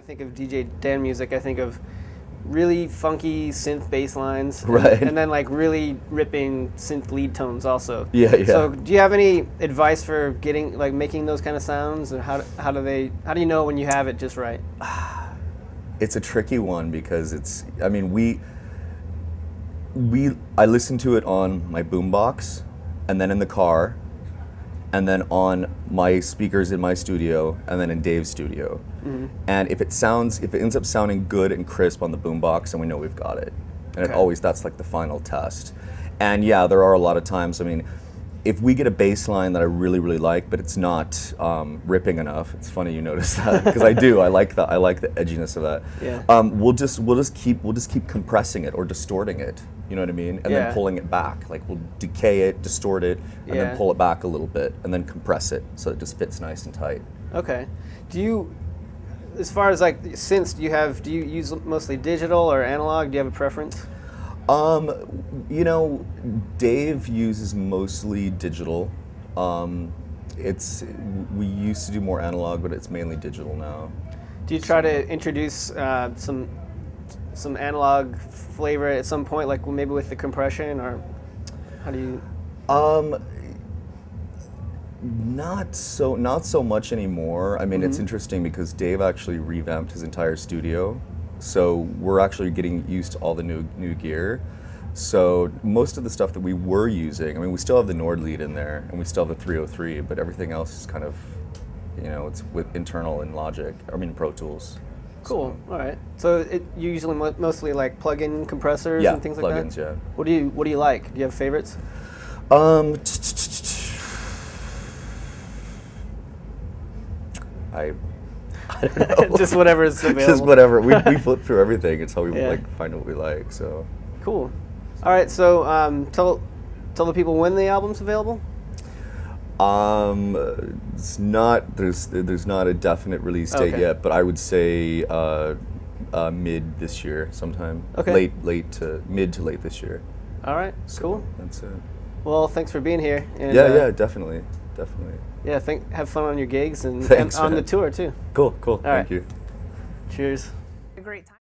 think of DJ Dan music, I think of really funky synth bass lines, right? And then like really ripping synth lead tones also. Yeah, yeah. So do you have any advice for making those kind of sounds, and how do you know when you have it just right? It's a tricky one because I listen to it on my boombox, and then in the car, and then on my speakers in my studio, and then in Dave's studio. Mm-hmm. And if it ends up sounding good and crisp on the boombox, then we know we've got it. And okay. That's like the final test. And yeah, there are a lot of times, if we get a bass line that I really, really like, but it's not ripping enough, it's funny you notice that, because I do, I like the edginess of that. Yeah. We'll just keep compressing it or distorting it. You know what I mean? And then pulling it back. Like we'll decay it, distort it, and then pull it back a little bit, and then compress it so it just fits nice and tight. Okay. Do you, as far as like synths, do you use mostly digital or analog? Do you have a preference? Dave uses mostly digital. We used to do more analog, but it's mainly digital now. Do you try to introduce some analog flavor at some point, like maybe with the compression, or how do you? Not so much anymore. It's interesting because Dave actually revamped his entire studio, so we're actually getting used to all the new gear. So most of the stuff that we were using, we still have the Nord lead in there, and we still have the 303, but everything else is kind of, it's with internal in Logic. Pro Tools. Cool. So. All right. So you usually mostly like plug-in compressors and things like that? Yeah, plugins. Yeah. What do you like? Do you have favorites? I don't know. Just whatever is available. Just whatever. We flip through everything. It's how we find what we like. So. Cool. All right. So tell the people when the album's available. It's not. There's not a definite release date yet, but I would say mid this year sometime. Okay. Mid to late this year. All right. So cool. That's it. Well, thanks for being here. And, yeah, definitely. Yeah, have fun on your gigs and Thanks, on man. the tour too. Cool. All Thank you. Cheers. A great time.